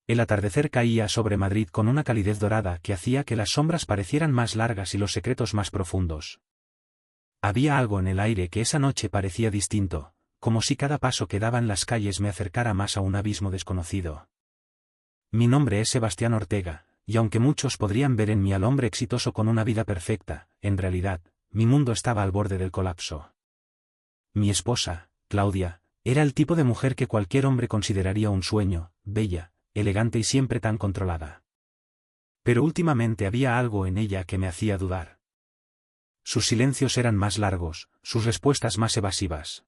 El atardecer caía sobre Madrid con una calidez dorada que hacía que las sombras parecieran más largas y los secretos más profundos. Había algo en el aire que esa noche parecía distinto, como si cada paso que daba en las calles me acercara más a un abismo desconocido. Mi nombre es Sebastián Ortega, y aunque muchos podrían ver en mí al hombre exitoso con una vida perfecta, en realidad, mi mundo estaba al borde del colapso. Mi esposa, Claudia, era el tipo de mujer que cualquier hombre consideraría un sueño, bella, elegante y siempre tan controlada. Pero últimamente había algo en ella que me hacía dudar. Sus silencios eran más largos, sus respuestas más evasivas.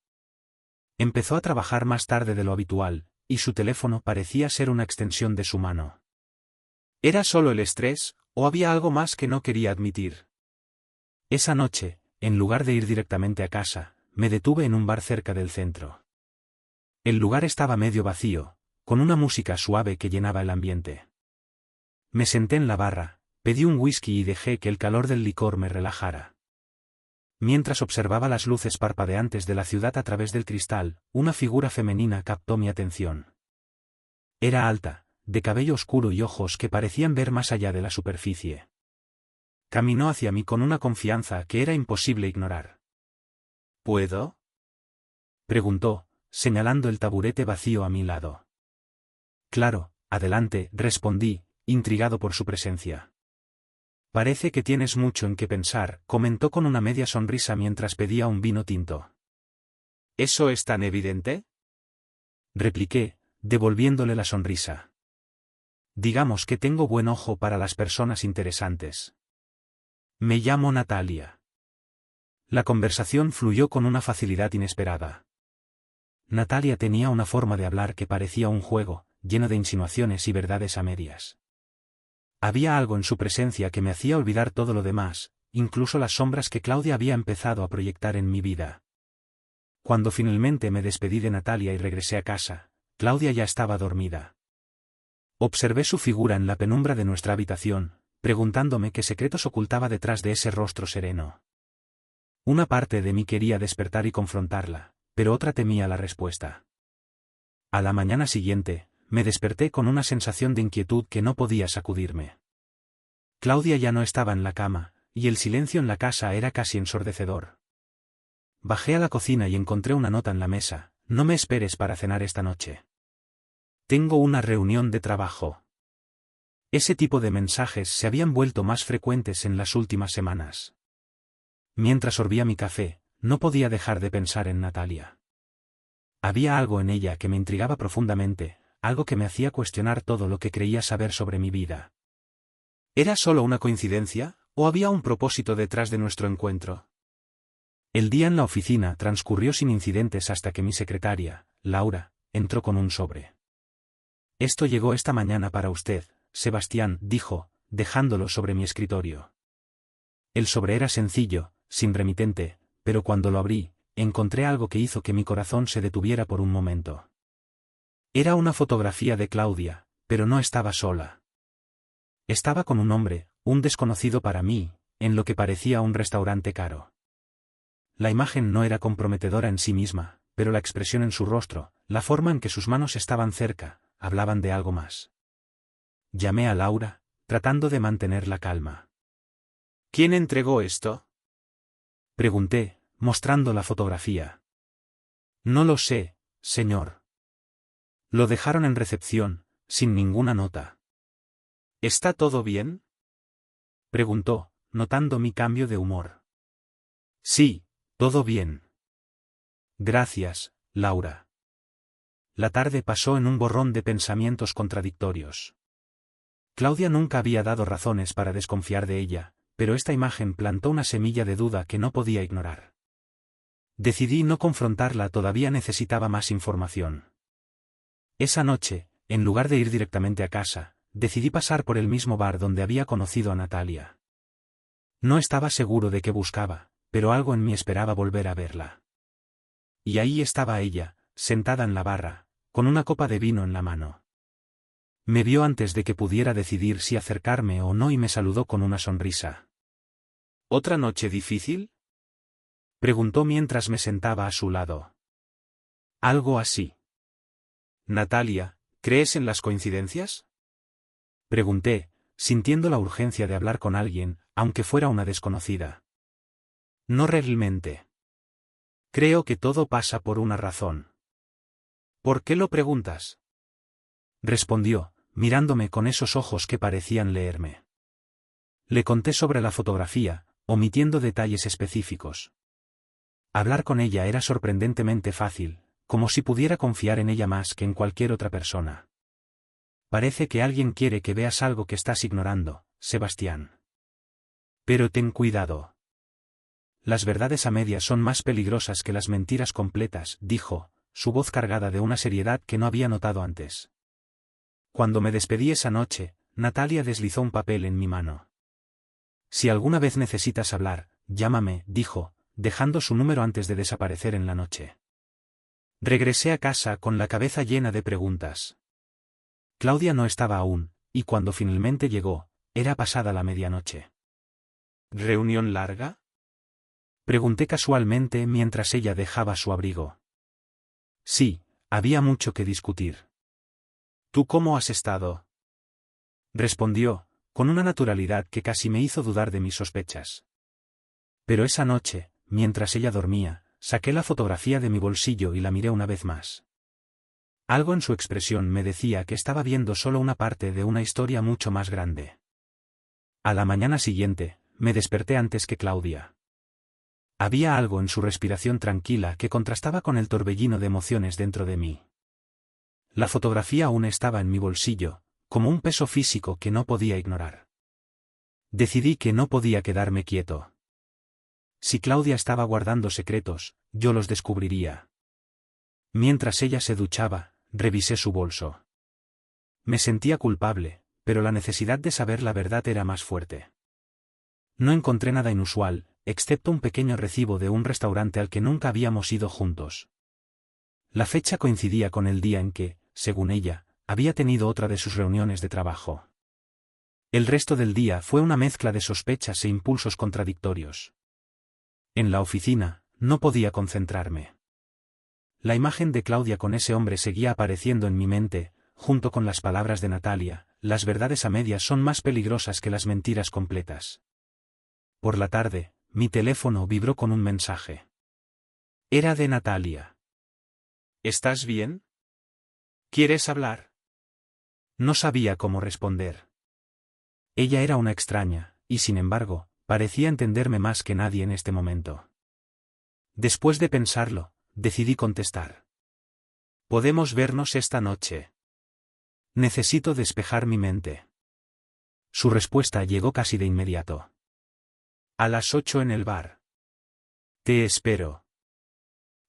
Empezó a trabajar más tarde de lo habitual, y su teléfono parecía ser una extensión de su mano. ¿Era solo el estrés, o había algo más que no quería admitir? Esa noche, en lugar de ir directamente a casa, me detuve en un bar cerca del centro. El lugar estaba medio vacío, con una música suave que llenaba el ambiente. Me senté en la barra, pedí un whisky y dejé que el calor del licor me relajara. Mientras observaba las luces parpadeantes de la ciudad a través del cristal, una figura femenina captó mi atención. Era alta, de cabello oscuro y ojos que parecían ver más allá de la superficie. Caminó hacia mí con una confianza que era imposible ignorar. ¿Puedo?, preguntó, señalando el taburete vacío a mi lado. Claro, adelante, respondí, intrigado por su presencia. Parece que tienes mucho en qué pensar, comentó con una media sonrisa mientras pedía un vino tinto. ¿Eso es tan evidente?, repliqué, devolviéndole la sonrisa. Digamos que tengo buen ojo para las personas interesantes. Me llamo Natalia. La conversación fluyó con una facilidad inesperada. Natalia tenía una forma de hablar que parecía un juego, lleno de insinuaciones y verdades a medias. Había algo en su presencia que me hacía olvidar todo lo demás, incluso las sombras que Claudia había empezado a proyectar en mi vida. Cuando finalmente me despedí de Natalia y regresé a casa, Claudia ya estaba dormida. Observé su figura en la penumbra de nuestra habitación, preguntándome qué secretos ocultaba detrás de ese rostro sereno. Una parte de mí quería despertar y confrontarla, pero otra temía la respuesta. A la mañana siguiente, me desperté con una sensación de inquietud que no podía sacudirme. Claudia ya no estaba en la cama, y el silencio en la casa era casi ensordecedor. Bajé a la cocina y encontré una nota en la mesa: no me esperes para cenar esta noche. Tengo una reunión de trabajo. Ese tipo de mensajes se habían vuelto más frecuentes en las últimas semanas. Mientras sorbía mi café, no podía dejar de pensar en Natalia. Había algo en ella que me intrigaba profundamente, algo que me hacía cuestionar todo lo que creía saber sobre mi vida. ¿Era solo una coincidencia, o había un propósito detrás de nuestro encuentro? El día en la oficina transcurrió sin incidentes hasta que mi secretaria, Laura, entró con un sobre. Esto llegó esta mañana para usted, Sebastián, dijo, dejándolo sobre mi escritorio. El sobre era sencillo, sin remitente, pero cuando lo abrí, encontré algo que hizo que mi corazón se detuviera por un momento. Era una fotografía de Claudia, pero no estaba sola. Estaba con un hombre, un desconocido para mí, en lo que parecía un restaurante caro. La imagen no era comprometedora en sí misma, pero la expresión en su rostro, la forma en que sus manos estaban cerca, hablaban de algo más. Llamé a Laura, tratando de mantener la calma. ¿Quién entregó esto?, pregunté, mostrando la fotografía. No lo sé, señor. Lo dejaron en recepción, sin ninguna nota. ¿Está todo bien?, preguntó, notando mi cambio de humor. Sí, todo bien. Gracias, Laura. La tarde pasó en un borrón de pensamientos contradictorios. Claudia nunca había dado razones para desconfiar de ella, pero esta imagen plantó una semilla de duda que no podía ignorar. Decidí no confrontarla, todavía necesitaba más información. Esa noche, en lugar de ir directamente a casa, decidí pasar por el mismo bar donde había conocido a Natalia. No estaba seguro de qué buscaba, pero algo en mí esperaba volver a verla. Y ahí estaba ella, sentada en la barra, con una copa de vino en la mano. Me vio antes de que pudiera decidir si acercarme o no y me saludó con una sonrisa. ¿Otra noche difícil?, preguntó mientras me sentaba a su lado. Algo así. Natalia, ¿crees en las coincidencias? Pregunté, sintiendo la urgencia de hablar con alguien, aunque fuera una desconocida. No realmente. Creo que todo pasa por una razón. ¿Por qué lo preguntas? Respondió, mirándome con esos ojos que parecían leerme. Le conté sobre la fotografía, omitiendo detalles específicos. Hablar con ella era sorprendentemente fácil, como si pudiera confiar en ella más que en cualquier otra persona. Parece que alguien quiere que veas algo que estás ignorando, Sebastián. Pero ten cuidado. Las verdades a medias son más peligrosas que las mentiras completas, dijo, su voz cargada de una seriedad que no había notado antes. Cuando me despedí esa noche, Natalia deslizó un papel en mi mano. Si alguna vez necesitas hablar, llámame, dijo, dejando su número antes de desaparecer en la noche. Regresé a casa con la cabeza llena de preguntas. Claudia no estaba aún, y cuando finalmente llegó, era pasada la medianoche. ¿Reunión larga? Pregunté casualmente mientras ella dejaba su abrigo. Sí, había mucho que discutir. ¿Tú cómo has estado? Respondió, con una naturalidad que casi me hizo dudar de mis sospechas. Pero esa noche, mientras ella dormía, saqué la fotografía de mi bolsillo y la miré una vez más. Algo en su expresión me decía que estaba viendo solo una parte de una historia mucho más grande. A la mañana siguiente, me desperté antes que Claudia. Había algo en su respiración tranquila que contrastaba con el torbellino de emociones dentro de mí. La fotografía aún estaba en mi bolsillo, como un peso físico que no podía ignorar. Decidí que no podía quedarme quieto. Si Claudia estaba guardando secretos, yo los descubriría. Mientras ella se duchaba, revisé su bolso. Me sentía culpable, pero la necesidad de saber la verdad era más fuerte. No encontré nada inusual, excepto un pequeño recibo de un restaurante al que nunca habíamos ido juntos. La fecha coincidía con el día en que, según ella, había tenido otra de sus reuniones de trabajo. El resto del día fue una mezcla de sospechas e impulsos contradictorios. En la oficina, no podía concentrarme. La imagen de Claudia con ese hombre seguía apareciendo en mi mente, junto con las palabras de Natalia, las verdades a medias son más peligrosas que las mentiras completas. Por la tarde, mi teléfono vibró con un mensaje. Era de Natalia. ¿Estás bien? ¿Quieres hablar? No sabía cómo responder. Ella era una extraña, y sin embargo, parecía entenderme más que nadie en este momento. Después de pensarlo, decidí contestar. ¿Podemos vernos esta noche? Necesito despejar mi mente. Su respuesta llegó casi de inmediato. A las 8 en el bar. Te espero.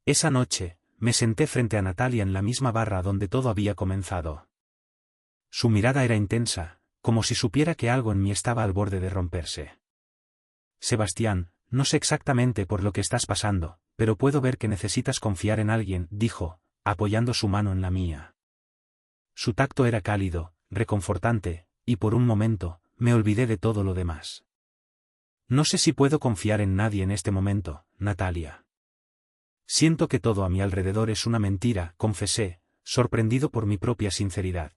Esa noche, me senté frente a Natalia en la misma barra donde todo había comenzado. Su mirada era intensa, como si supiera que algo en mí estaba al borde de romperse. Sebastián, no sé exactamente por lo que estás pasando, pero puedo ver que necesitas confiar en alguien, dijo, apoyando su mano en la mía. Su tacto era cálido, reconfortante, y por un momento, me olvidé de todo lo demás. No sé si puedo confiar en nadie en este momento, Natalia. Siento que todo a mi alrededor es una mentira, confesé, sorprendido por mi propia sinceridad.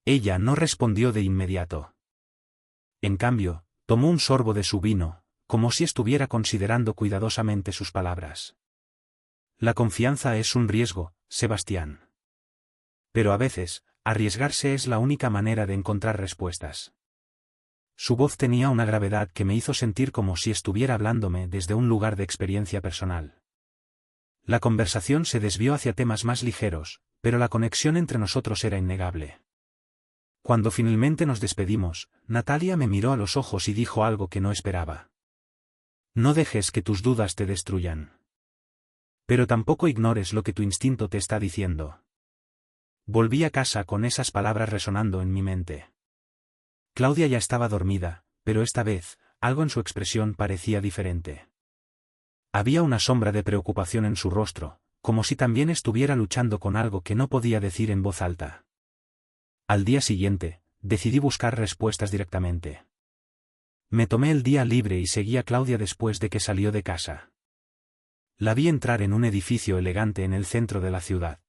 Ella no respondió de inmediato. En cambio, tomó un sorbo de su vino, como si estuviera considerando cuidadosamente sus palabras. La confianza es un riesgo, Sebastián. Pero a veces, arriesgarse es la única manera de encontrar respuestas. Su voz tenía una gravedad que me hizo sentir como si estuviera hablándome desde un lugar de experiencia personal. La conversación se desvió hacia temas más ligeros, pero la conexión entre nosotros era innegable. Cuando finalmente nos despedimos, Natalia me miró a los ojos y dijo algo que no esperaba. No dejes que tus dudas te destruyan. Pero tampoco ignores lo que tu instinto te está diciendo. Volví a casa con esas palabras resonando en mi mente. Claudia ya estaba dormida, pero esta vez, algo en su expresión parecía diferente. Había una sombra de preocupación en su rostro, como si también estuviera luchando con algo que no podía decir en voz alta. Al día siguiente, decidí buscar respuestas directamente. Me tomé el día libre y seguí a Claudia después de que salió de casa. La vi entrar en un edificio elegante en el centro de la ciudad.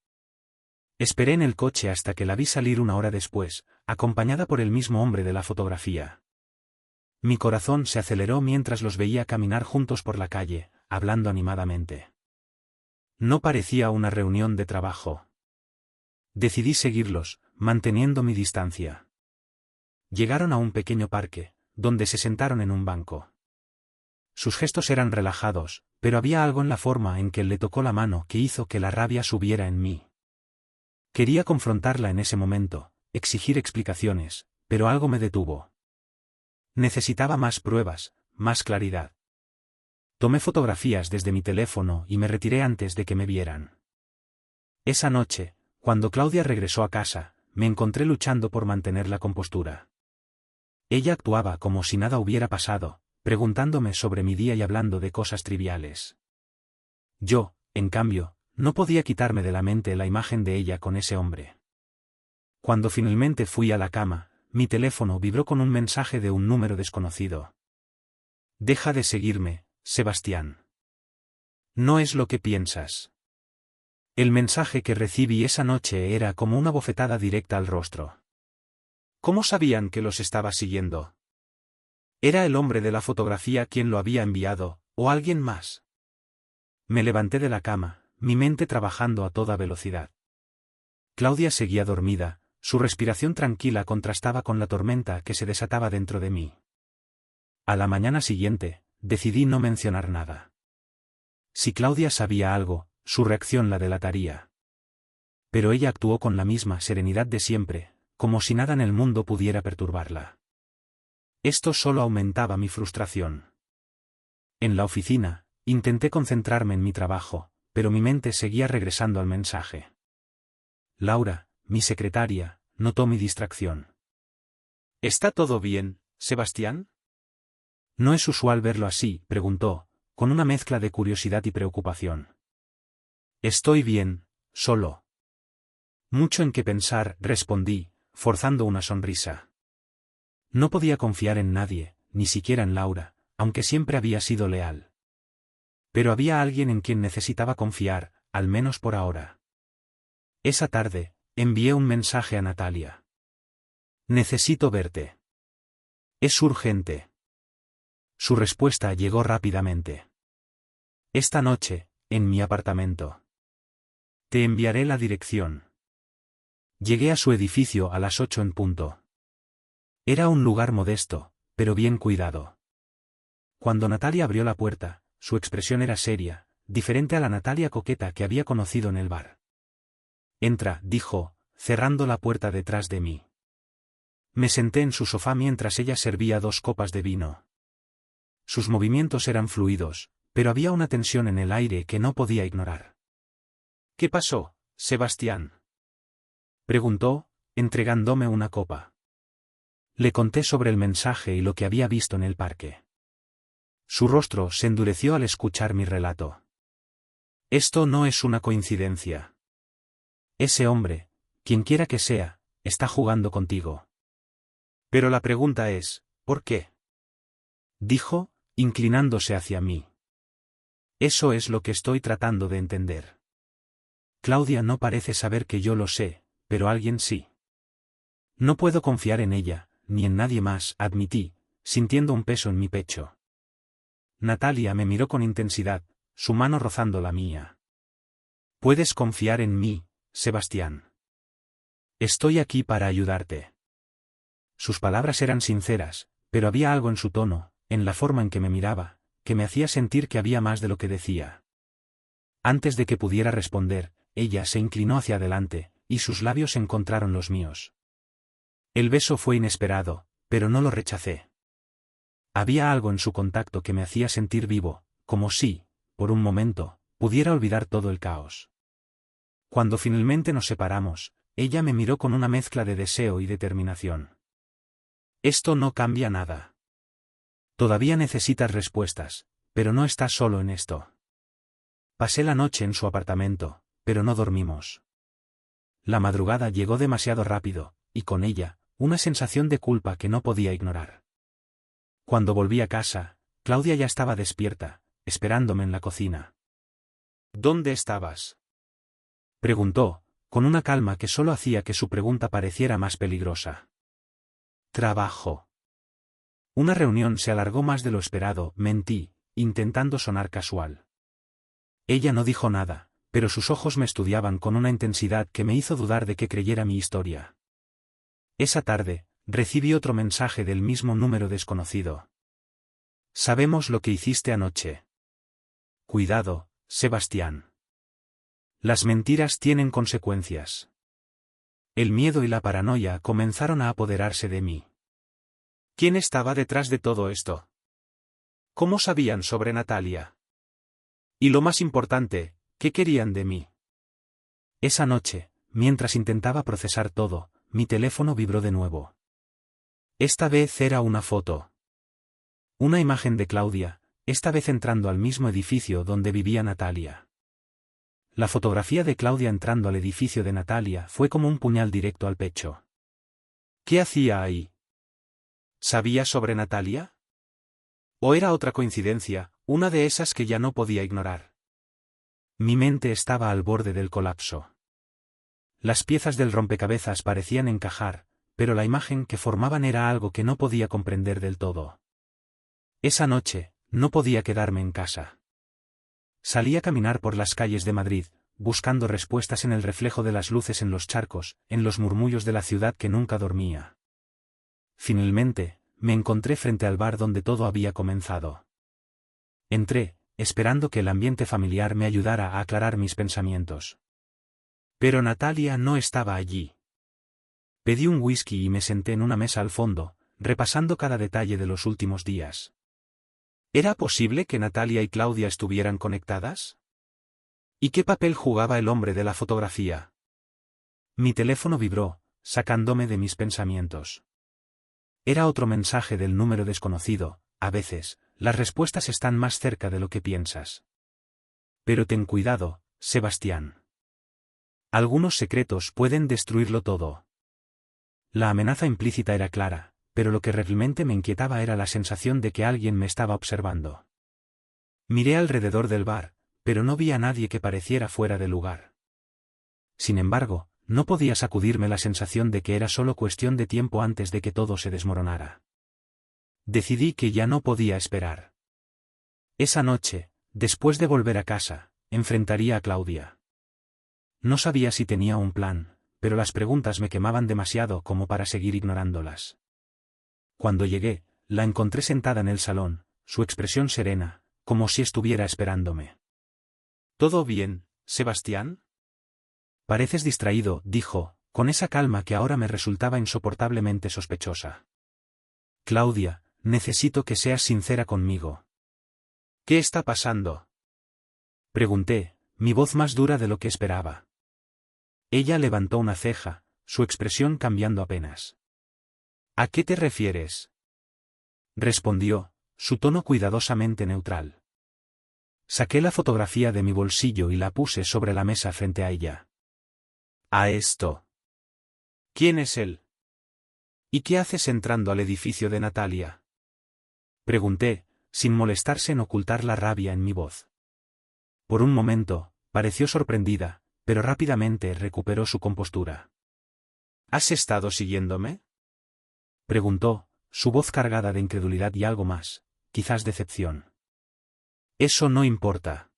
Esperé en el coche hasta que la vi salir una hora después, acompañada por el mismo hombre de la fotografía. Mi corazón se aceleró mientras los veía caminar juntos por la calle, hablando animadamente. No parecía una reunión de trabajo. Decidí seguirlos, manteniendo mi distancia. Llegaron a un pequeño parque, donde se sentaron en un banco. Sus gestos eran relajados, pero había algo en la forma en que él le tocó la mano que hizo que la rabia subiera en mí. Quería confrontarla en ese momento, exigir explicaciones, pero algo me detuvo. Necesitaba más pruebas, más claridad. Tomé fotografías desde mi teléfono y me retiré antes de que me vieran. Esa noche, cuando Claudia regresó a casa, me encontré luchando por mantener la compostura. Ella actuaba como si nada hubiera pasado, preguntándome sobre mi día y hablando de cosas triviales. Yo, en cambio, no podía quitarme de la mente la imagen de ella con ese hombre. Cuando finalmente fui a la cama, mi teléfono vibró con un mensaje de un número desconocido. Deja de seguirme, Sebastián. No es lo que piensas. El mensaje que recibí esa noche era como una bofetada directa al rostro. ¿Cómo sabían que los estaba siguiendo? ¿Era el hombre de la fotografía quien lo había enviado, o alguien más? Me levanté de la cama, mi mente trabajando a toda velocidad. Claudia seguía dormida, su respiración tranquila contrastaba con la tormenta que se desataba dentro de mí. A la mañana siguiente, decidí no mencionar nada. Si Claudia sabía algo, su reacción la delataría. Pero ella actuó con la misma serenidad de siempre, como si nada en el mundo pudiera perturbarla. Esto solo aumentaba mi frustración. En la oficina, intenté concentrarme en mi trabajo, pero mi mente seguía regresando al mensaje. Laura, mi secretaria, notó mi distracción. ¿Está todo bien, Sebastián? No es usual verlo así, preguntó, con una mezcla de curiosidad y preocupación. Estoy bien, solo. Mucho en qué pensar, respondí, forzando una sonrisa. No podía confiar en nadie, ni siquiera en Laura, aunque siempre había sido leal. Pero había alguien en quien necesitaba confiar, al menos por ahora. Esa tarde, envié un mensaje a Natalia. Necesito verte. Es urgente. Su respuesta llegó rápidamente. Esta noche, en mi apartamento. Te enviaré la dirección. Llegué a su edificio a las 8 en punto. Era un lugar modesto, pero bien cuidado. Cuando Natalia abrió la puerta, su expresión era seria, diferente a la Natalia coqueta que había conocido en el bar. Entra, dijo, cerrando la puerta detrás de mí. Me senté en su sofá mientras ella servía 2 copas de vino. Sus movimientos eran fluidos, pero había una tensión en el aire que no podía ignorar. ¿Qué pasó, Sebastián?, preguntó, entregándome una copa. Le conté sobre el mensaje y lo que había visto en el parque. Su rostro se endureció al escuchar mi relato. Esto no es una coincidencia. Ese hombre, quienquiera que sea, está jugando contigo. Pero la pregunta es, ¿por qué?, dijo, inclinándose hacia mí. Eso es lo que estoy tratando de entender. Claudia no parece saber que yo lo sé, pero alguien sí. No puedo confiar en ella, ni en nadie más, admití, sintiendo un peso en mi pecho. Natalia me miró con intensidad, su mano rozando la mía. Puedes confiar en mí, Sebastián. Estoy aquí para ayudarte. Sus palabras eran sinceras, pero había algo en su tono, en la forma en que me miraba, que me hacía sentir que había más de lo que decía. Antes de que pudiera responder, ella se inclinó hacia adelante, y sus labios encontraron los míos. El beso fue inesperado, pero no lo rechacé. Había algo en su contacto que me hacía sentir vivo, como si, por un momento, pudiera olvidar todo el caos. Cuando finalmente nos separamos, ella me miró con una mezcla de deseo y determinación. Esto no cambia nada. Todavía necesitas respuestas, pero no estás solo en esto. Pasé la noche en su apartamento, pero no dormimos. La madrugada llegó demasiado rápido, y con ella, una sensación de culpa que no podía ignorar. Cuando volví a casa, Claudia ya estaba despierta, esperándome en la cocina. ¿Dónde estabas?, preguntó, con una calma que solo hacía que su pregunta pareciera más peligrosa. Trabajo. Una reunión se alargó más de lo esperado, mentí, intentando sonar casual. Ella no dijo nada, pero sus ojos me estudiaban con una intensidad que me hizo dudar de que creyera mi historia. Esa tarde, recibí otro mensaje del mismo número desconocido. Sabemos lo que hiciste anoche. Cuidado, Sebastián. Las mentiras tienen consecuencias. El miedo y la paranoia comenzaron a apoderarse de mí. ¿Quién estaba detrás de todo esto? ¿Cómo sabían sobre Natalia? Y lo más importante, ¿qué querían de mí? Esa noche, mientras intentaba procesar todo, mi teléfono vibró de nuevo. Esta vez era una foto. Una imagen de Claudia, esta vez entrando al mismo edificio donde vivía Natalia. La fotografía de Claudia entrando al edificio de Natalia fue como un puñal directo al pecho. ¿Qué hacía ahí? ¿Sabía sobre Natalia? ¿O era otra coincidencia, una de esas que ya no podía ignorar? Mi mente estaba al borde del colapso. Las piezas del rompecabezas parecían encajar, pero la imagen que formaban era algo que no podía comprender del todo. Esa noche, no podía quedarme en casa. Salí a caminar por las calles de Madrid, buscando respuestas en el reflejo de las luces en los charcos, en los murmullos de la ciudad que nunca dormía. Finalmente, me encontré frente al bar donde todo había comenzado. Entré, esperando que el ambiente familiar me ayudara a aclarar mis pensamientos. Pero Natalia no estaba allí. Pedí un whisky y me senté en una mesa al fondo, repasando cada detalle de los últimos días. ¿Era posible que Natalia y Claudia estuvieran conectadas? ¿Y qué papel jugaba el hombre de la fotografía? Mi teléfono vibró, sacándome de mis pensamientos. Era otro mensaje del número desconocido. A veces, las respuestas están más cerca de lo que piensas. Pero ten cuidado, Sebastián. Algunos secretos pueden destruirlo todo. La amenaza implícita era clara, pero lo que realmente me inquietaba era la sensación de que alguien me estaba observando. Miré alrededor del bar, pero no vi a nadie que pareciera fuera de lugar. Sin embargo, no podía sacudirme la sensación de que era solo cuestión de tiempo antes de que todo se desmoronara. Decidí que ya no podía esperar. Esa noche, después de volver a casa, enfrentaría a Claudia. No sabía si tenía un plan, pero las preguntas me quemaban demasiado como para seguir ignorándolas. Cuando llegué, la encontré sentada en el salón, su expresión serena, como si estuviera esperándome. ¿Todo bien, Sebastián? Pareces distraído, dijo, con esa calma que ahora me resultaba insoportablemente sospechosa. Claudia, necesito que seas sincera conmigo. ¿Qué está pasando? Pregunté, mi voz más dura de lo que esperaba. Ella levantó una ceja, su expresión cambiando apenas. ¿A qué te refieres? Respondió, su tono cuidadosamente neutral. Saqué la fotografía de mi bolsillo y la puse sobre la mesa frente a ella. ¿A esto? ¿Quién es él? ¿Y qué haces entrando al edificio de Natalia? Pregunté, sin molestarse en ocultar la rabia en mi voz. Por un momento, pareció sorprendida, pero rápidamente recuperó su compostura. ¿Has estado siguiéndome? Preguntó, su voz cargada de incredulidad y algo más, quizás decepción. Eso no importa.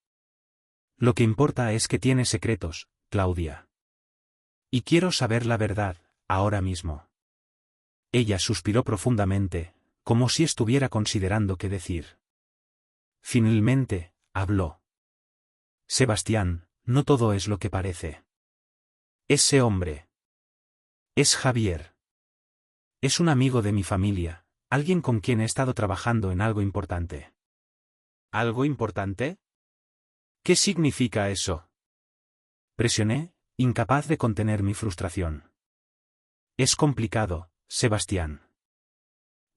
Lo que importa es que tienes secretos, Claudia. Y quiero saber la verdad, ahora mismo. Ella suspiró profundamente, como si estuviera considerando qué decir. Finalmente, habló. Sebastián, no todo es lo que parece. Ese hombre. Es Javier. Es un amigo de mi familia, alguien con quien he estado trabajando en algo importante. ¿Algo importante? ¿Qué significa eso? Presioné, incapaz de contener mi frustración. Es complicado, Sebastián.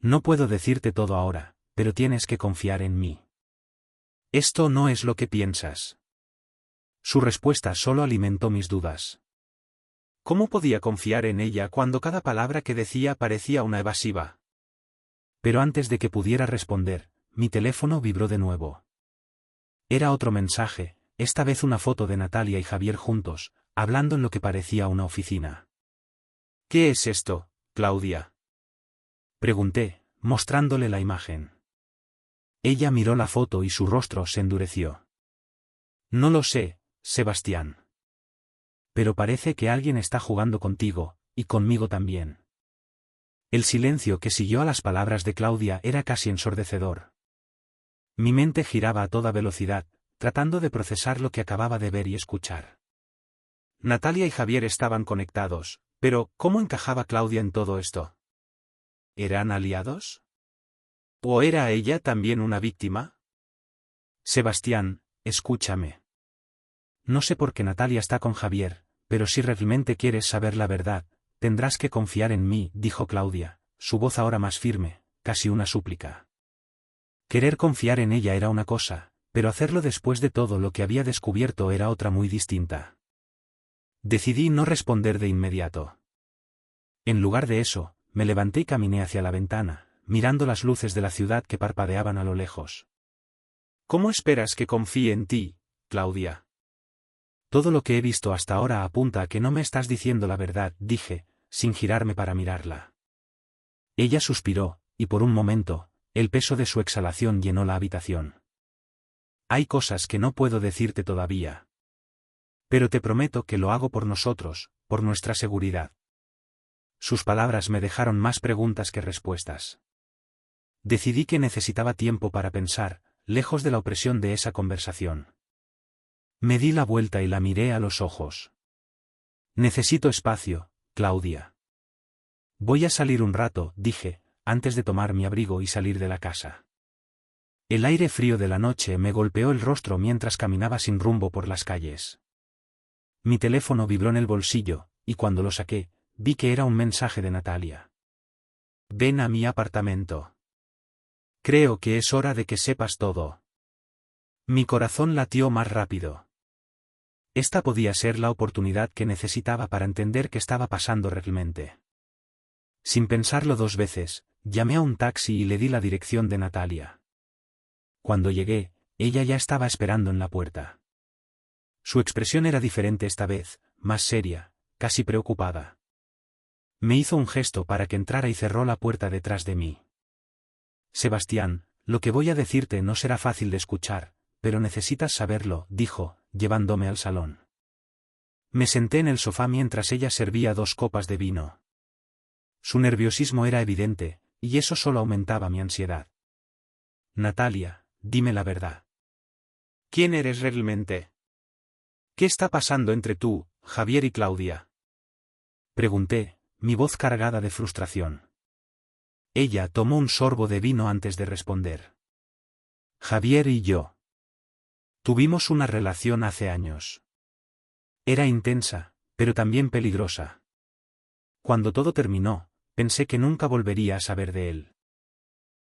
No puedo decirte todo ahora, pero tienes que confiar en mí. Esto no es lo que piensas. Su respuesta solo alimentó mis dudas. ¿Cómo podía confiar en ella cuando cada palabra que decía parecía una evasiva? Pero antes de que pudiera responder, mi teléfono vibró de nuevo. Era otro mensaje, esta vez una foto de Natalia y Javier juntos, hablando en lo que parecía una oficina. ¿Qué es esto, Claudia? Pregunté, mostrándole la imagen. Ella miró la foto y su rostro se endureció. No lo sé, Sebastián. Pero parece que alguien está jugando contigo, y conmigo también. El silencio que siguió a las palabras de Claudia era casi ensordecedor. Mi mente giraba a toda velocidad, tratando de procesar lo que acababa de ver y escuchar. Natalia y Javier estaban conectados, pero ¿cómo encajaba Claudia en todo esto? ¿Eran aliados? ¿O era ella también una víctima? Sebastián, escúchame. No sé por qué Natalia está con Javier, pero si realmente quieres saber la verdad, tendrás que confiar en mí, dijo Claudia, su voz ahora más firme, casi una súplica. Querer confiar en ella era una cosa, pero hacerlo después de todo lo que había descubierto era otra muy distinta. Decidí no responder de inmediato. En lugar de eso, me levanté y caminé hacia la ventana, mirando las luces de la ciudad que parpadeaban a lo lejos. ¿Cómo esperas que confíe en ti, Claudia? Todo lo que he visto hasta ahora apunta a que no me estás diciendo la verdad, dije, sin girarme para mirarla. Ella suspiró, y por un momento, el peso de su exhalación llenó la habitación. Hay cosas que no puedo decirte todavía. Pero te prometo que lo hago por nosotros, por nuestra seguridad. Sus palabras me dejaron más preguntas que respuestas. Decidí que necesitaba tiempo para pensar, lejos de la opresión de esa conversación. Me di la vuelta y la miré a los ojos. Necesito espacio, Claudia. Voy a salir un rato, dije, antes de tomar mi abrigo y salir de la casa. El aire frío de la noche me golpeó el rostro mientras caminaba sin rumbo por las calles. Mi teléfono vibró en el bolsillo, y cuando lo saqué, vi que era un mensaje de Natalia. Ven a mi apartamento. Creo que es hora de que sepas todo. Mi corazón latió más rápido. Esta podía ser la oportunidad que necesitaba para entender qué estaba pasando realmente. Sin pensarlo dos veces, llamé a un taxi y le di la dirección de Natalia. Cuando llegué, ella ya estaba esperando en la puerta. Su expresión era diferente esta vez, más seria, casi preocupada. Me hizo un gesto para que entrara y cerró la puerta detrás de mí. Sebastián, lo que voy a decirte no será fácil de escuchar, pero necesitas saberlo, dijo, llevándome al salón. Me senté en el sofá mientras ella servía 2 copas de vino. Su nerviosismo era evidente, y eso solo aumentaba mi ansiedad. Natalia, dime la verdad. ¿Quién eres realmente? ¿Qué está pasando entre tú, Javier y Claudia? Pregunté, mi voz cargada de frustración. Ella tomó un sorbo de vino antes de responder. Javier y yo. Tuvimos una relación hace años. Era intensa, pero también peligrosa. Cuando todo terminó, pensé que nunca volvería a saber de él.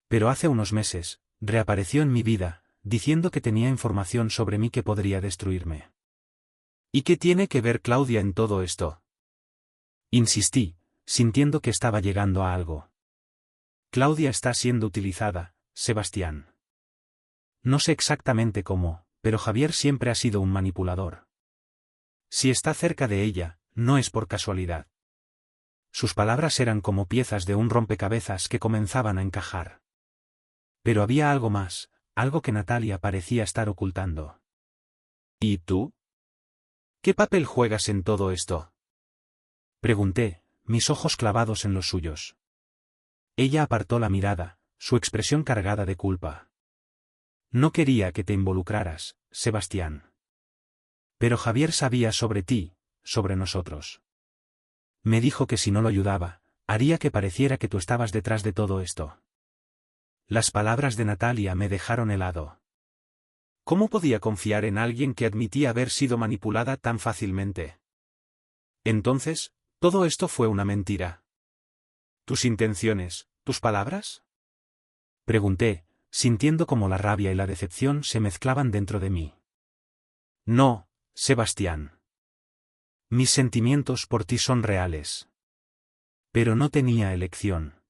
Pero hace unos meses, reapareció en mi vida, diciendo que tenía información sobre mí que podría destruirme. ¿Y qué tiene que ver Claudia en todo esto? Insistí, sintiendo que estaba llegando a algo. Claudia está siendo utilizada, Sebastián. No sé exactamente cómo, pero Javier siempre ha sido un manipulador. Si está cerca de ella, no es por casualidad. Sus palabras eran como piezas de un rompecabezas que comenzaban a encajar. Pero había algo más, algo que Natalia parecía estar ocultando. ¿Y tú? ¿Qué papel juegas en todo esto? Pregunté, mis ojos clavados en los suyos. Ella apartó la mirada, su expresión cargada de culpa. No quería que te involucraras, Sebastián. Pero Javier sabía sobre ti, sobre nosotros. Me dijo que si no lo ayudaba, haría que pareciera que tú estabas detrás de todo esto. Las palabras de Natalia me dejaron helado. ¿Cómo podía confiar en alguien que admitía haber sido manipulada tan fácilmente? Entonces, todo esto fue una mentira. ¿Tus intenciones, tus palabras? Pregunté, sintiendo como la rabia y la decepción se mezclaban dentro de mí. No, Sebastián. Mis sentimientos por ti son reales. Pero no tenía elección.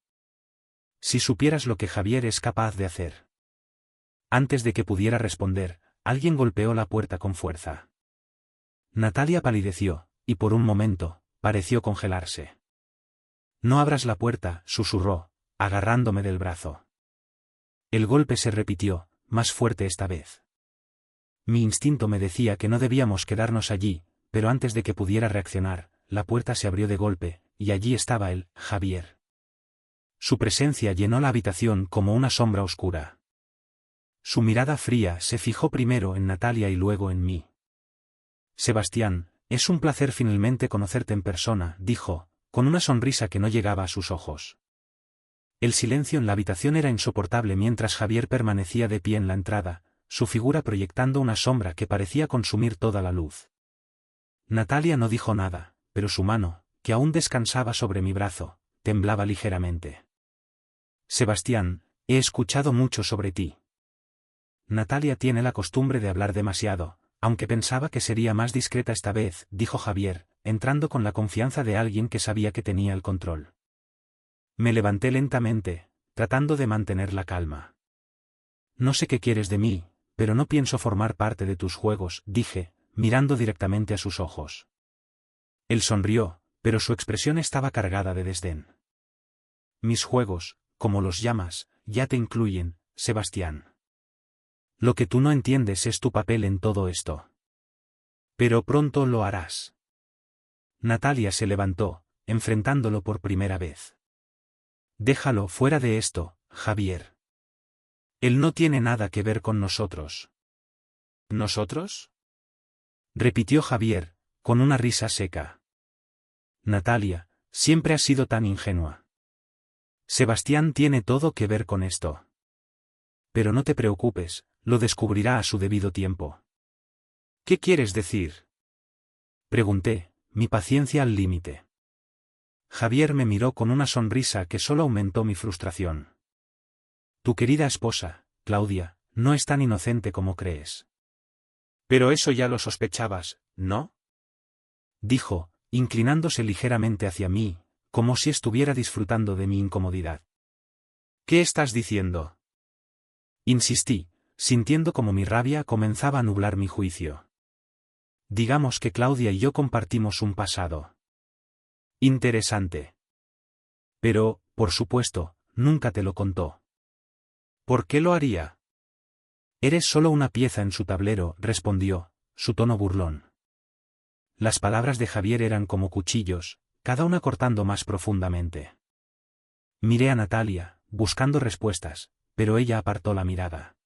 Si supieras lo que Javier es capaz de hacer. Antes de que pudiera responder, alguien golpeó la puerta con fuerza. Natalia palideció, y por un momento, pareció congelarse. No abras la puerta, susurró, agarrándome del brazo. El golpe se repitió, más fuerte esta vez. Mi instinto me decía que no debíamos quedarnos allí, pero antes de que pudiera reaccionar, la puerta se abrió de golpe, y allí estaba él, Javier. Su presencia llenó la habitación como una sombra oscura. Su mirada fría se fijó primero en Natalia y luego en mí. Sebastián, es un placer finalmente conocerte en persona, dijo, con una sonrisa que no llegaba a sus ojos. El silencio en la habitación era insoportable mientras Javier permanecía de pie en la entrada, su figura proyectando una sombra que parecía consumir toda la luz. Natalia no dijo nada, pero su mano, que aún descansaba sobre mi brazo, temblaba ligeramente. Sebastián, he escuchado mucho sobre ti. Natalia tiene la costumbre de hablar demasiado, aunque pensaba que sería más discreta esta vez, dijo Javier, entrando con la confianza de alguien que sabía que tenía el control. Me levanté lentamente, tratando de mantener la calma. No sé qué quieres de mí, pero no pienso formar parte de tus juegos, dije, mirando directamente a sus ojos. Él sonrió, pero su expresión estaba cargada de desdén. Mis juegos, como los llamas, ya te incluyen, Sebastián. Lo que tú no entiendes es tu papel en todo esto. Pero pronto lo harás. Natalia se levantó, enfrentándolo por primera vez. Déjalo fuera de esto, Javier. Él no tiene nada que ver con nosotros. ¿Nosotros? Repitió Javier, con una risa seca. Natalia, siempre has sido tan ingenua. Sebastián tiene todo que ver con esto. Pero no te preocupes, lo descubrirá a su debido tiempo. ¿Qué quieres decir? Pregunté, mi paciencia al límite. Javier me miró con una sonrisa que solo aumentó mi frustración. Tu querida esposa, Claudia, no es tan inocente como crees. Pero eso ya lo sospechabas, ¿no? Dijo, inclinándose ligeramente hacia mí, como si estuviera disfrutando de mi incomodidad. ¿Qué estás diciendo? Insistí, sintiendo como mi rabia comenzaba a nublar mi juicio. Digamos que Claudia y yo compartimos un pasado. Interesante. Pero, por supuesto, nunca te lo contó. ¿Por qué lo haría? Eres solo una pieza en su tablero, respondió, su tono burlón. Las palabras de Javier eran como cuchillos, cada una cortando más profundamente. Miré a Natalia, buscando respuestas, pero ella apartó la mirada.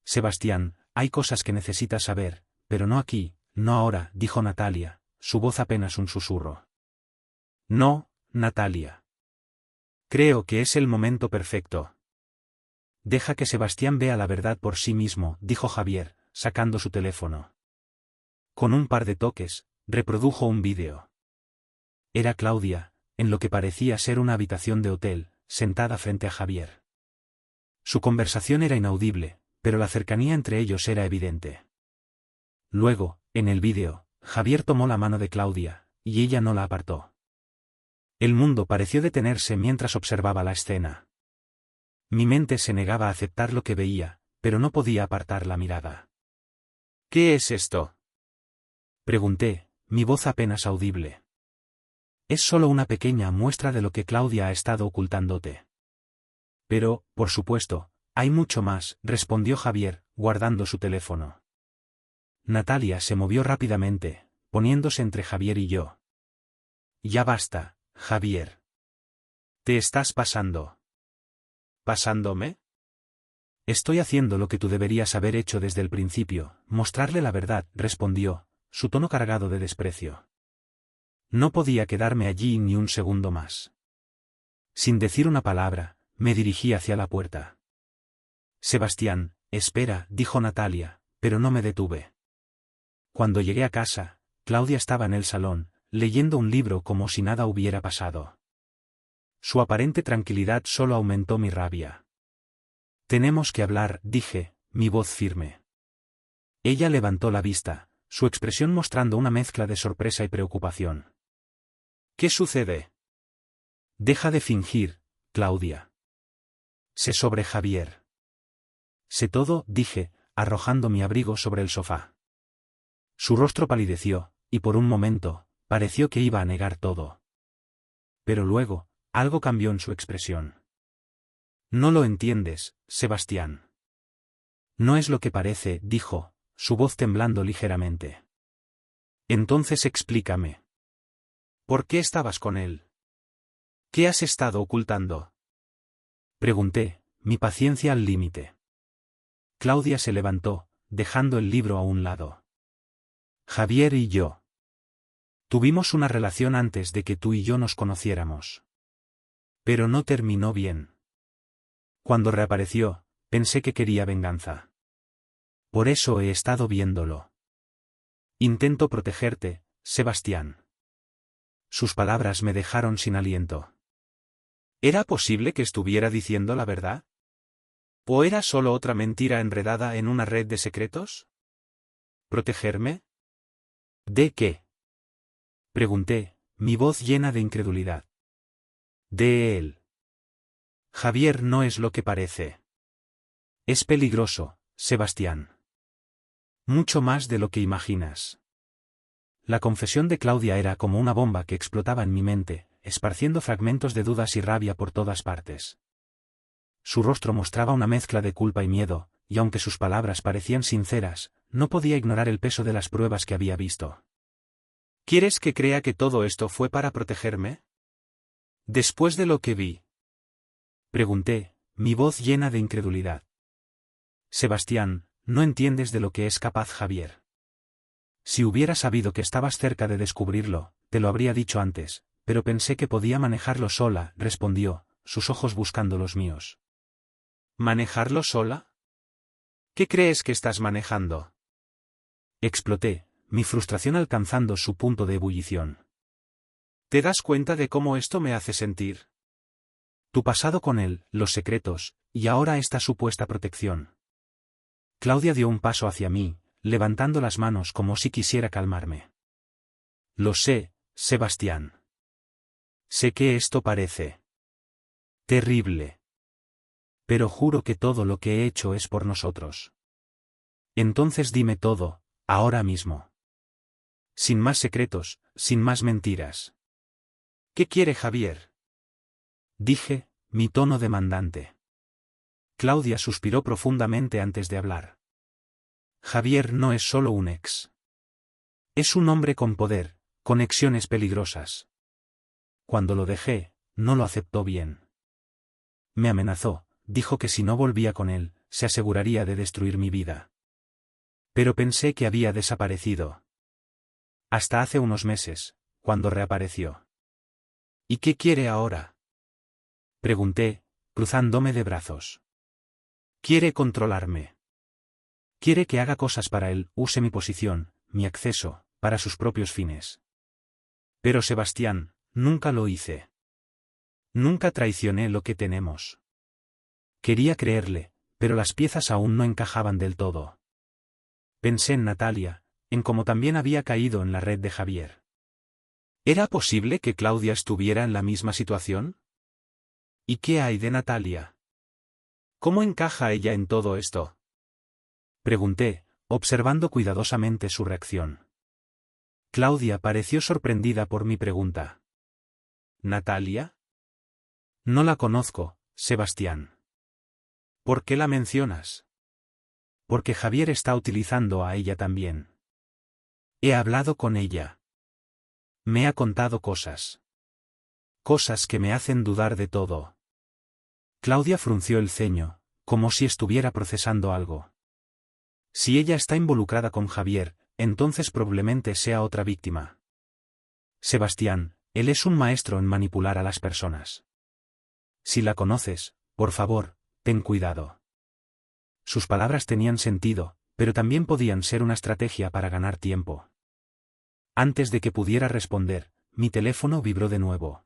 Sebastián, hay cosas que necesitas saber, pero no aquí, no ahora, dijo Natalia, su voz apenas un susurro. No, Natalia. Creo que es el momento perfecto. Deja que Sebastián vea la verdad por sí mismo, dijo Javier, sacando su teléfono. Con un par de toques, reprodujo un vídeo. Era Claudia, en lo que parecía ser una habitación de hotel, sentada frente a Javier. Su conversación era inaudible, pero la cercanía entre ellos era evidente. Luego, en el vídeo, Javier tomó la mano de Claudia, y ella no la apartó. El mundo pareció detenerse mientras observaba la escena. Mi mente se negaba a aceptar lo que veía, pero no podía apartar la mirada. ¿Qué es esto? Pregunté, mi voz apenas audible. Es solo una pequeña muestra de lo que Claudia ha estado ocultándote. Pero, por supuesto, hay mucho más, respondió Javier, guardando su teléfono. Natalia se movió rápidamente, poniéndose entre Javier y yo. Ya basta, Javier. Te estás pasando. ¿Pasándome? Estoy haciendo lo que tú deberías haber hecho desde el principio, mostrarle la verdad, respondió, su tono cargado de desprecio. No podía quedarme allí ni un segundo más. Sin decir una palabra, me dirigí hacia la puerta. Sebastián, espera, dijo Natalia, pero no me detuve. Cuando llegué a casa, Claudia estaba en el salón, leyendo un libro como si nada hubiera pasado. Su aparente tranquilidad solo aumentó mi rabia. Tenemos que hablar, dije, mi voz firme. Ella levantó la vista, su expresión mostrando una mezcla de sorpresa y preocupación. ¿Qué sucede? Deja de fingir, Claudia. Sé sobre Javier. Sé todo, dije, arrojando mi abrigo sobre el sofá. Su rostro palideció, y por un momento, pareció que iba a negar todo. Pero luego, algo cambió en su expresión. No lo entiendes, Sebastián. No es lo que parece, dijo, su voz temblando ligeramente. Entonces explícame. ¿Por qué estabas con él? ¿Qué has estado ocultando? Pregunté, mi paciencia al límite. Claudia se levantó, dejando el libro a un lado. Javier y yo. Tuvimos una relación antes de que tú y yo nos conociéramos. Pero no terminó bien. Cuando reapareció, pensé que quería venganza. Por eso he estado viéndolo. Intento protegerte, Sebastián. Sus palabras me dejaron sin aliento. ¿Era posible que estuviera diciendo la verdad? ¿O era solo otra mentira enredada en una red de secretos? ¿Protegerme? ¿De qué? Pregunté, mi voz llena de incredulidad. De él. Javier no es lo que parece. Es peligroso, Sebastián. Mucho más de lo que imaginas. La confesión de Claudia era como una bomba que explotaba en mi mente, esparciendo fragmentos de dudas y rabia por todas partes. Su rostro mostraba una mezcla de culpa y miedo, y aunque sus palabras parecían sinceras, no podía ignorar el peso de las pruebas que había visto. ¿Quieres que crea que todo esto fue para protegerme? Después de lo que vi. Pregunté, mi voz llena de incredulidad. Sebastián, no entiendes de lo que es capaz Javier. Si hubiera sabido que estabas cerca de descubrirlo, te lo habría dicho antes, pero pensé que podía manejarlo sola, respondió, sus ojos buscando los míos. ¿Manejarlo sola? ¿Qué crees que estás manejando? Exploté, mi frustración alcanzando su punto de ebullición. ¿Te das cuenta de cómo esto me hace sentir? Tu pasado con él, los secretos, y ahora esta supuesta protección. Claudia dio un paso hacia mí, levantando las manos como si quisiera calmarme. Lo sé, Sebastián. Sé que esto parece terrible. Pero juro que todo lo que he hecho es por nosotros. Entonces dime todo, ahora mismo. Sin más secretos, sin más mentiras. ¿Qué quiere Javier? Dije, mi tono demandante. Claudia suspiró profundamente antes de hablar. Javier no es solo un ex. Es un hombre con poder, conexiones peligrosas. Cuando lo dejé, no lo aceptó bien. Me amenazó, dijo que si no volvía con él, se aseguraría de destruir mi vida. Pero pensé que había desaparecido. Hasta hace unos meses, cuando reapareció. ¿Y qué quiere ahora? Pregunté, cruzándome de brazos. Quiere controlarme. Quiere que haga cosas para él, use mi posición, mi acceso, para sus propios fines. Pero Sebastián, nunca lo hice. Nunca traicioné lo que tenemos. Quería creerle, pero las piezas aún no encajaban del todo. Pensé en Natalia, en cómo también había caído en la red de Javier. ¿Era posible que Claudia estuviera en la misma situación? ¿Y qué hay de Natalia? ¿Cómo encaja ella en todo esto? Pregunté, observando cuidadosamente su reacción. Claudia pareció sorprendida por mi pregunta. ¿Natalia? No la conozco, Sebastián. ¿Por qué la mencionas? Porque Javier está utilizando a ella también. He hablado con ella. Me ha contado cosas. Cosas que me hacen dudar de todo. Claudia frunció el ceño, como si estuviera procesando algo. Si ella está involucrada con Javier, entonces probablemente sea otra víctima. Sebastián, él es un maestro en manipular a las personas. Si la conoces, por favor, ten cuidado. Sus palabras tenían sentido, pero también podían ser una estrategia para ganar tiempo. Antes de que pudiera responder, mi teléfono vibró de nuevo.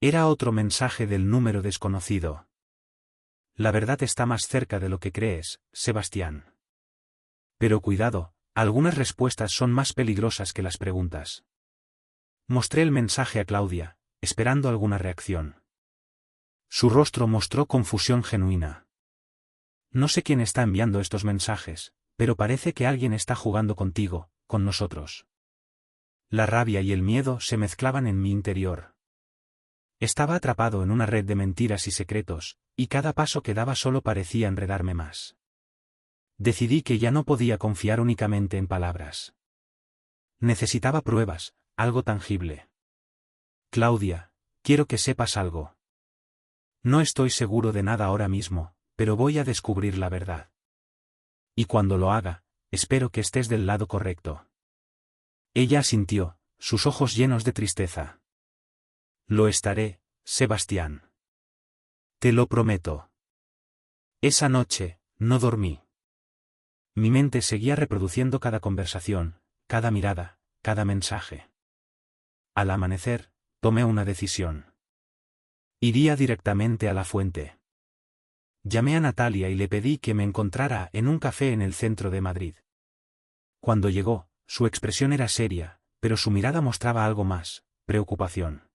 Era otro mensaje del número desconocido. La verdad está más cerca de lo que crees, Sebastián. Pero cuidado, algunas respuestas son más peligrosas que las preguntas. Mostré el mensaje a Claudia, esperando alguna reacción. Su rostro mostró confusión genuina. No sé quién está enviando estos mensajes, pero parece que alguien está jugando contigo, con nosotros. La rabia y el miedo se mezclaban en mi interior. Estaba atrapado en una red de mentiras y secretos, y cada paso que daba solo parecía enredarme más. Decidí que ya no podía confiar únicamente en palabras. Necesitaba pruebas, algo tangible. Claudia, quiero que sepas algo. No estoy seguro de nada ahora mismo, pero voy a descubrir la verdad. Y cuando lo haga, espero que estés del lado correcto. Ella asintió, sus ojos llenos de tristeza. Lo estaré, Sebastián. Te lo prometo. Esa noche, no dormí. Mi mente seguía reproduciendo cada conversación, cada mirada, cada mensaje. Al amanecer, tomé una decisión. Iría directamente a la fuente. Llamé a Natalia y le pedí que me encontrara en un café en el centro de Madrid. Cuando llegó, su expresión era seria, pero su mirada mostraba algo más, preocupación.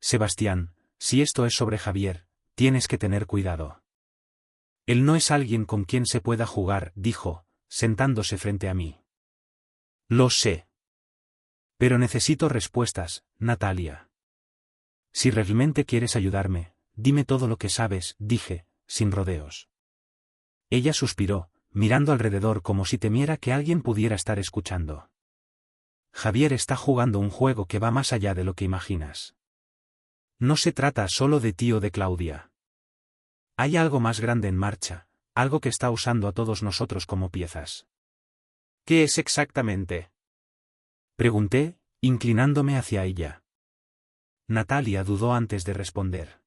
Sebastián, si esto es sobre Javier, tienes que tener cuidado. Él no es alguien con quien se pueda jugar, dijo, sentándose frente a mí. Lo sé. Pero necesito respuestas, Natalia. Si realmente quieres ayudarme, dime todo lo que sabes, dije, sin rodeos. Ella suspiró, mirando alrededor como si temiera que alguien pudiera estar escuchando. Javier está jugando un juego que va más allá de lo que imaginas. No se trata solo de ti o de Claudia. Hay algo más grande en marcha, algo que está usando a todos nosotros como piezas. ¿Qué es exactamente? Pregunté, inclinándome hacia ella. Natalia dudó antes de responder.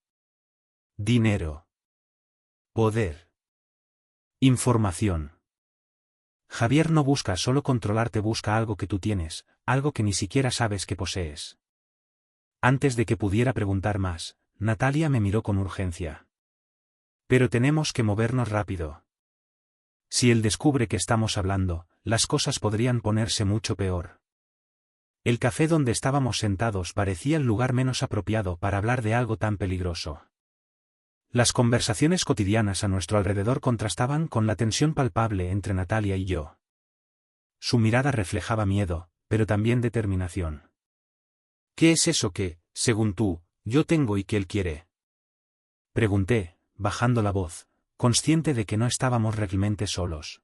Dinero. Poder. Información. Javier no busca solo controlarte, busca algo que tú tienes, algo que ni siquiera sabes que posees. Antes de que pudiera preguntar más, Natalia me miró con urgencia. Pero tenemos que movernos rápido. Si él descubre que estamos hablando, las cosas podrían ponerse mucho peor. El café donde estábamos sentados parecía el lugar menos apropiado para hablar de algo tan peligroso. Las conversaciones cotidianas a nuestro alrededor contrastaban con la tensión palpable entre Natalia y yo. Su mirada reflejaba miedo, pero también determinación. ¿Qué es eso que, según tú, yo tengo y que él quiere? Pregunté, bajando la voz, consciente de que no estábamos realmente solos.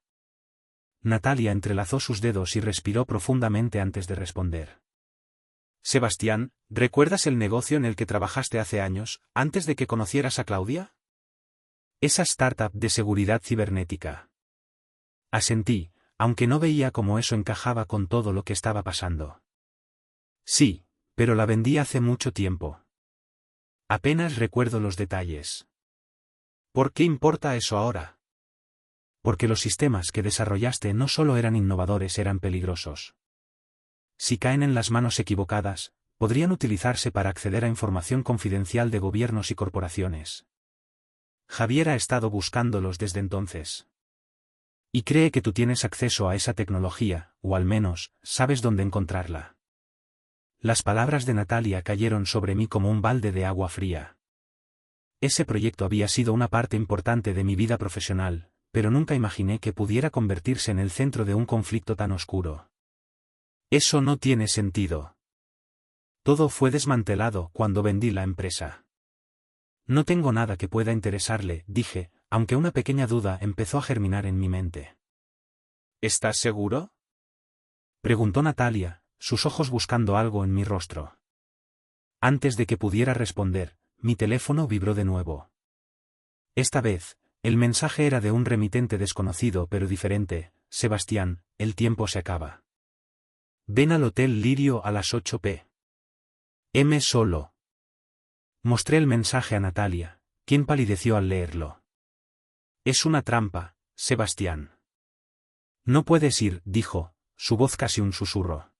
Natalia entrelazó sus dedos y respiró profundamente antes de responder. Sebastián, ¿recuerdas el negocio en el que trabajaste hace años, antes de que conocieras a Claudia? Esa startup de seguridad cibernética. Asentí, aunque no veía cómo eso encajaba con todo lo que estaba pasando. Sí, pero la vendí hace mucho tiempo. Apenas recuerdo los detalles. ¿Por qué importa eso ahora? Porque los sistemas que desarrollaste no solo eran innovadores, eran peligrosos. Si caen en las manos equivocadas, podrían utilizarse para acceder a información confidencial de gobiernos y corporaciones. Javier ha estado buscándolos desde entonces. Y cree que tú tienes acceso a esa tecnología, o al menos, sabes dónde encontrarla. Las palabras de Natalia cayeron sobre mí como un balde de agua fría. Ese proyecto había sido una parte importante de mi vida profesional, pero nunca imaginé que pudiera convertirse en el centro de un conflicto tan oscuro. Eso no tiene sentido. Todo fue desmantelado cuando vendí la empresa. No tengo nada que pueda interesarle, dije, aunque una pequeña duda empezó a germinar en mi mente. ¿Estás seguro? Preguntó Natalia, sus ojos buscando algo en mi rostro. Antes de que pudiera responder, mi teléfono vibró de nuevo. Esta vez, el mensaje era de un remitente desconocido pero diferente. Sebastián, el tiempo se acaba. Ven al Hotel Lirio a las 8 p.m. solo. Mostré el mensaje a Natalia, quien palideció al leerlo. Es una trampa, Sebastián. No puedes ir, dijo, su voz casi un susurro.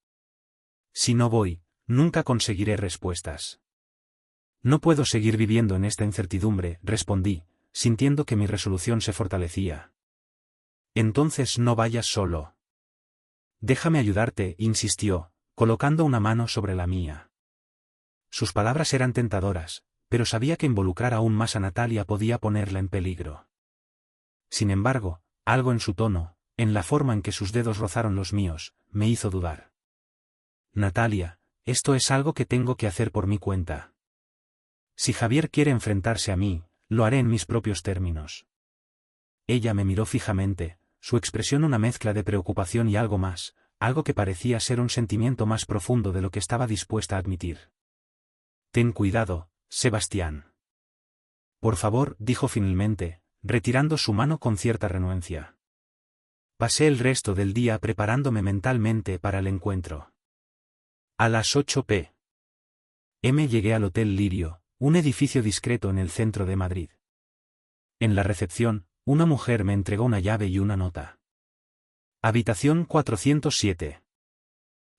Si no voy, nunca conseguiré respuestas. No puedo seguir viviendo en esta incertidumbre, respondí, sintiendo que mi resolución se fortalecía. Entonces no vayas solo. Déjame ayudarte, insistió, colocando una mano sobre la mía. Sus palabras eran tentadoras, pero sabía que involucrar aún más a Natalia podía ponerla en peligro. Sin embargo, algo en su tono, en la forma en que sus dedos rozaron los míos, me hizo dudar. Natalia, esto es algo que tengo que hacer por mi cuenta. Si Javier quiere enfrentarse a mí, lo haré en mis propios términos. Ella me miró fijamente, su expresión una mezcla de preocupación y algo más, algo que parecía ser un sentimiento más profundo de lo que estaba dispuesta a admitir. Ten cuidado, Sebastián. Por favor, dijo finalmente, retirando su mano con cierta renuencia. Pasé el resto del día preparándome mentalmente para el encuentro. A las 8 p.m. llegué al Hotel Lirio, un edificio discreto en el centro de Madrid. En la recepción, una mujer me entregó una llave y una nota. Habitación 407.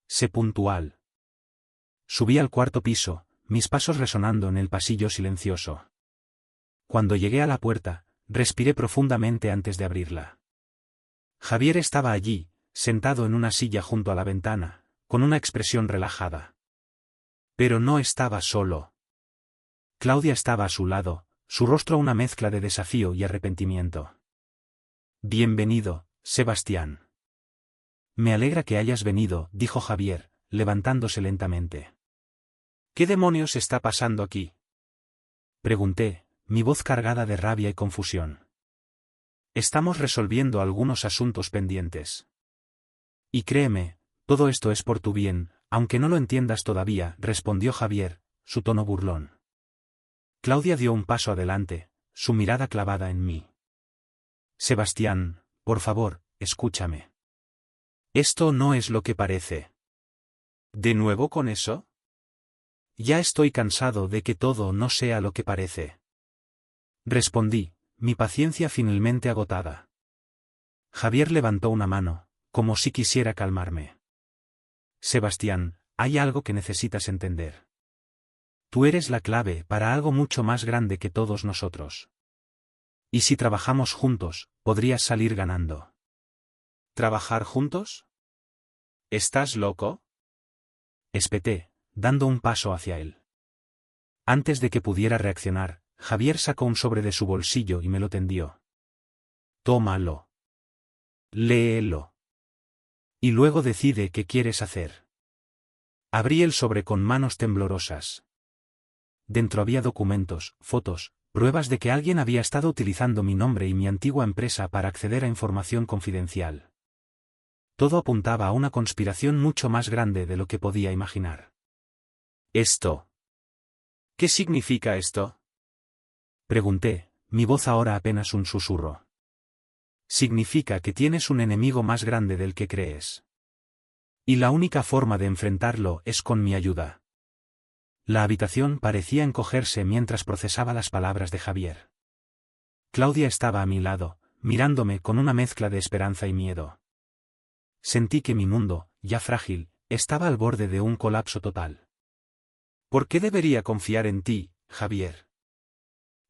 Sé puntual. Subí al cuarto piso, mis pasos resonando en el pasillo silencioso. Cuando llegué a la puerta, respiré profundamente antes de abrirla. Javier estaba allí, sentado en una silla junto a la ventana, con una expresión relajada. Pero no estaba solo. Claudia estaba a su lado, su rostro una mezcla de desafío y arrepentimiento. Bienvenido, Sebastián. Me alegra que hayas venido, dijo Javier, levantándose lentamente. ¿Qué demonios está pasando aquí?, pregunté, mi voz cargada de rabia y confusión. Estamos resolviendo algunos asuntos pendientes. Y créeme, todo esto es por tu bien, aunque no lo entiendas todavía, respondió Javier, su tono burlón. Claudia dio un paso adelante, su mirada clavada en mí. Sebastián, por favor, escúchame. Esto no es lo que parece. ¿De nuevo con eso? Ya estoy cansado de que todo no sea lo que parece. Respondí, mi paciencia finalmente agotada. Javier levantó una mano, como si quisiera calmarme. Sebastián, hay algo que necesitas entender. Tú eres la clave para algo mucho más grande que todos nosotros. Y si trabajamos juntos, podrías salir ganando. ¿Trabajar juntos? ¿Estás loco?, espeté, dando un paso hacia él. Antes de que pudiera reaccionar, Javier sacó un sobre de su bolsillo y me lo tendió. Tómalo. Léelo. Y luego decide qué quieres hacer. Abrí el sobre con manos temblorosas. Dentro había documentos, fotos, pruebas de que alguien había estado utilizando mi nombre y mi antigua empresa para acceder a información confidencial. Todo apuntaba a una conspiración mucho más grande de lo que podía imaginar. ¿Esto? ¿Qué significa esto?, pregunté, mi voz ahora apenas un susurro. Significa que tienes un enemigo más grande del que crees. Y la única forma de enfrentarlo es con mi ayuda. La habitación parecía encogerse mientras procesaba las palabras de Javier. Claudia estaba a mi lado, mirándome con una mezcla de esperanza y miedo. Sentí que mi mundo, ya frágil, estaba al borde de un colapso total. ¿Por qué debería confiar en ti, Javier?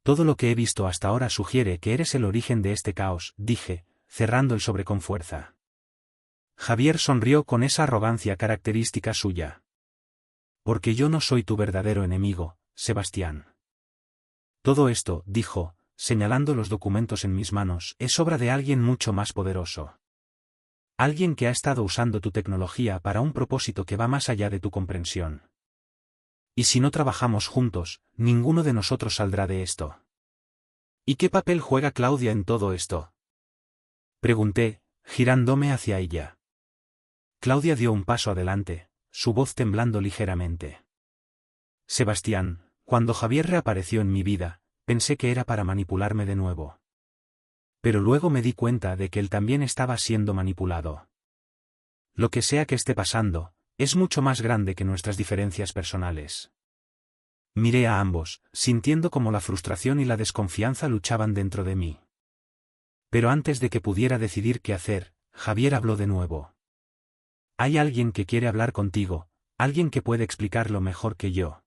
Todo lo que he visto hasta ahora sugiere que eres el origen de este caos, dije, cerrando el sobre con fuerza. Javier sonrió con esa arrogancia característica suya. Porque yo no soy tu verdadero enemigo, Sebastián. Todo esto, dijo, señalando los documentos en mis manos, es obra de alguien mucho más poderoso. Alguien que ha estado usando tu tecnología para un propósito que va más allá de tu comprensión. Y si no trabajamos juntos, ninguno de nosotros saldrá de esto. ¿Y qué papel juega Claudia en todo esto?, pregunté, girándome hacia ella. Claudia dio un paso adelante, su voz temblando ligeramente. Sebastián, cuando Javier reapareció en mi vida, pensé que era para manipularme de nuevo. Pero luego me di cuenta de que él también estaba siendo manipulado. Lo que sea que esté pasando, es mucho más grande que nuestras diferencias personales. Miré a ambos, sintiendo como la frustración y la desconfianza luchaban dentro de mí. Pero antes de que pudiera decidir qué hacer, Javier habló de nuevo. Hay alguien que quiere hablar contigo, alguien que puede explicarlo mejor que yo.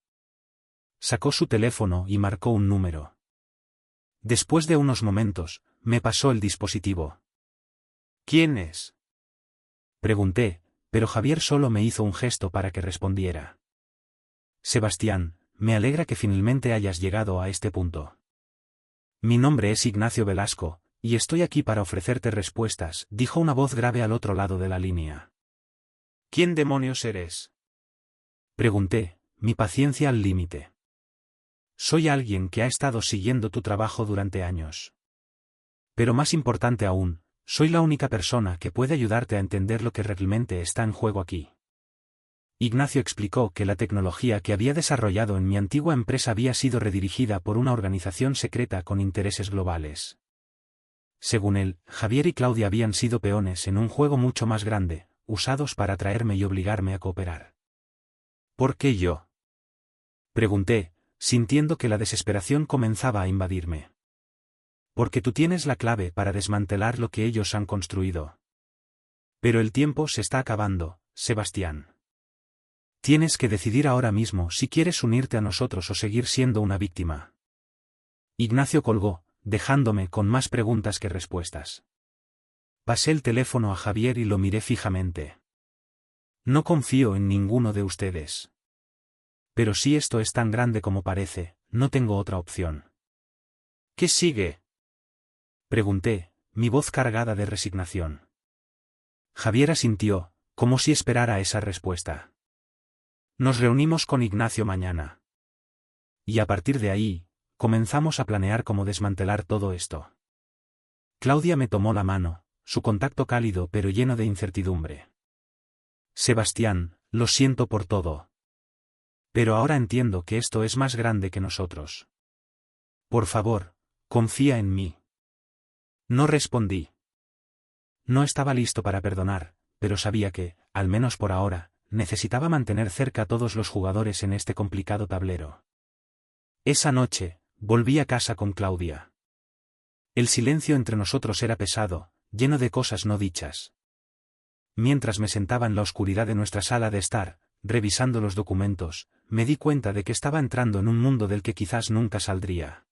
Sacó su teléfono y marcó un número. Después de unos momentos, me pasó el dispositivo. ¿Quién es?, pregunté, pero Javier solo me hizo un gesto para que respondiera. Sebastián, me alegra que finalmente hayas llegado a este punto. Mi nombre es Ignacio Velasco, y estoy aquí para ofrecerte respuestas, dijo una voz grave al otro lado de la línea. ¿Quién demonios eres? Pregunté, mi paciencia al límite. Soy alguien que ha estado siguiendo tu trabajo durante años. Pero más importante aún, soy la única persona que puede ayudarte a entender lo que realmente está en juego aquí. Ignacio explicó que la tecnología que había desarrollado en mi antigua empresa había sido redirigida por una organización secreta con intereses globales. Según él, Javier y Claudia habían sido peones en un juego mucho más grande, usados para atraerme y obligarme a cooperar. ¿Por qué yo? Pregunté, sintiendo que la desesperación comenzaba a invadirme. Porque tú tienes la clave para desmantelar lo que ellos han construido. Pero el tiempo se está acabando, Sebastián. Tienes que decidir ahora mismo si quieres unirte a nosotros o seguir siendo una víctima. Ignacio colgó, dejándome con más preguntas que respuestas. Pasé el teléfono a Javier y lo miré fijamente. No confío en ninguno de ustedes. Pero si esto es tan grande como parece, no tengo otra opción. ¿Qué sigue? Pregunté, mi voz cargada de resignación. Javier asintió, como si esperara esa respuesta. Nos reunimos con Ignacio mañana. Y a partir de ahí, comenzamos a planear cómo desmantelar todo esto. Claudia me tomó la mano, su contacto cálido pero lleno de incertidumbre. Sebastián, lo siento por todo. Pero ahora entiendo que esto es más grande que nosotros. Por favor, confía en mí. No respondí. No estaba listo para perdonar, pero sabía que, al menos por ahora, necesitaba mantener cerca a todos los jugadores en este complicado tablero. Esa noche, volví a casa con Claudia. El silencio entre nosotros era pesado, lleno de cosas no dichas. Mientras me sentaba en la oscuridad de nuestra sala de estar, revisando los documentos, me di cuenta de que estaba entrando en un mundo del que quizás nunca saldría.